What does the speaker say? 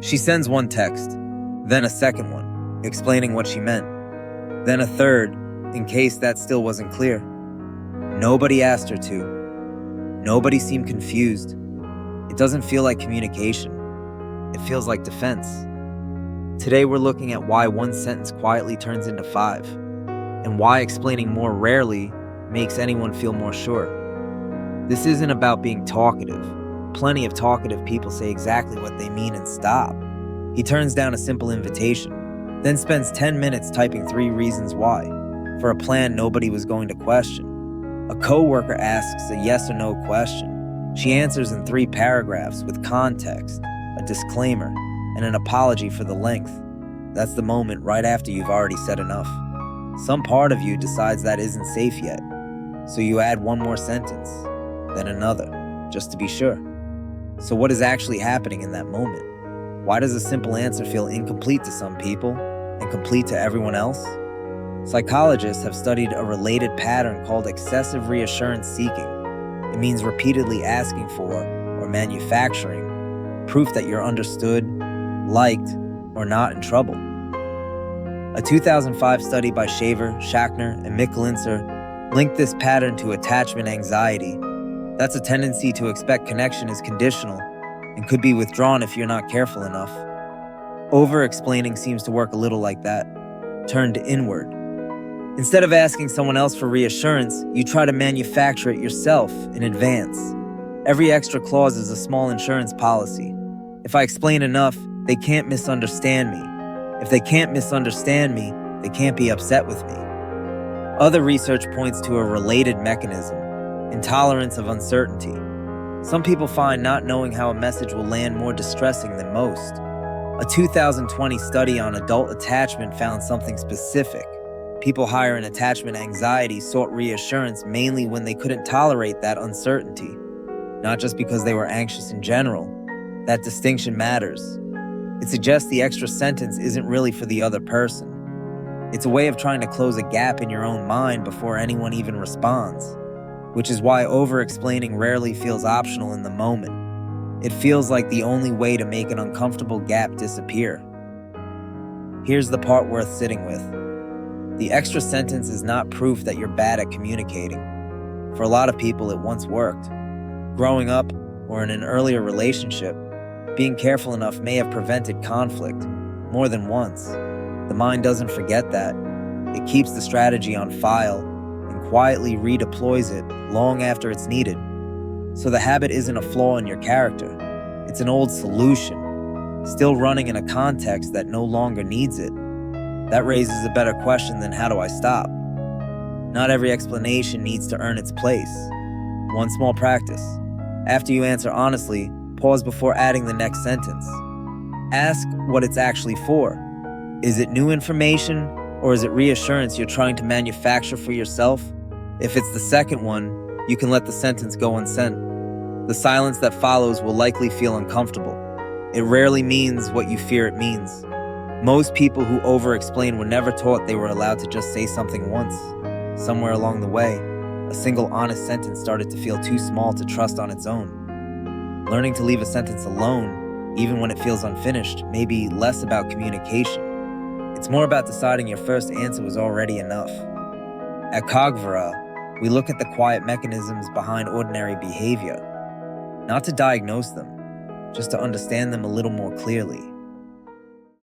She sends one text, then a second one, explaining what she meant, then a third, in case that still wasn't clear. Nobody asked her to. Nobody seemed confused. It doesn't feel like communication. It feels like defense. Today we're looking at why one sentence quietly turns into 5, and why explaining more rarely makes anyone feel more sure. This isn't about being talkative. Plenty of talkative people say exactly what they mean and stop. He turns down a simple invitation, then spends 10 minutes typing 3 reasons why, for a plan nobody was going to question. A coworker asks a yes or no question. She answers in 3 paragraphs with context, a disclaimer, and an apology for the length. That's the moment right after you've already said enough. Some part of you decides that isn't safe yet, so you add one more sentence, then another, just to be sure. So what is actually happening in that moment? Why does a simple answer feel incomplete to some people and complete to everyone else? Psychologists have studied a related pattern called excessive reassurance seeking. It means repeatedly asking for, or manufacturing, proof that you're understood, liked, or not in trouble. A 2005 study by Schachner and Mikulincer linked this pattern to attachment anxiety. That's a tendency to expect connection is conditional and could be withdrawn if you're not careful enough. Over-explaining seems to work a little like that, turned inward. Instead of asking someone else for reassurance, you try to manufacture it yourself in advance. Every extra clause is a small insurance policy. If I explain enough, they can't misunderstand me. If they can't misunderstand me, they can't be upset with me. Other research points to a related mechanism: intolerance of uncertainty. Some people find not knowing how a message will land more distressing than most. A 2020 study on adult attachment found something specific. People higher in attachment anxiety sought reassurance mainly when they couldn't tolerate that uncertainty, not just because they were anxious in general. That distinction matters. It suggests the extra sentence isn't really for the other person. It's a way of trying to close a gap in your own mind before anyone even responds, which is why over-explaining rarely feels optional in the moment. It feels like the only way to make an uncomfortable gap disappear. Here's the part worth sitting with. The extra sentence is not proof that you're bad at communicating. For a lot of people, it once worked. Growing up, or in an earlier relationship, being careful enough may have prevented conflict, more than once. The mind doesn't forget that. It keeps the strategy on file and quietly redeploys it long after it's needed. So the habit isn't a flaw in your character. It's an old solution, still running in a context that no longer needs it. That raises a better question than how do I stop? Not every explanation needs to earn its place. One small practice. After you answer honestly, pause before adding the next sentence. Ask what it's actually for. Is it new information, or is it reassurance you're trying to manufacture for yourself? If it's the second one, you can let the sentence go unsent. The silence that follows will likely feel uncomfortable. It rarely means what you fear it means. Most people who over-explain were never taught they were allowed to just say something once. Somewhere along the way, a single honest sentence started to feel too small to trust on its own. Learning to leave a sentence alone, even when it feels unfinished, may be less about communication. It's more about deciding your first answer was already enough. At Cogvora, we look at the quiet mechanisms behind ordinary behavior, not to diagnose them, just to understand them a little more clearly.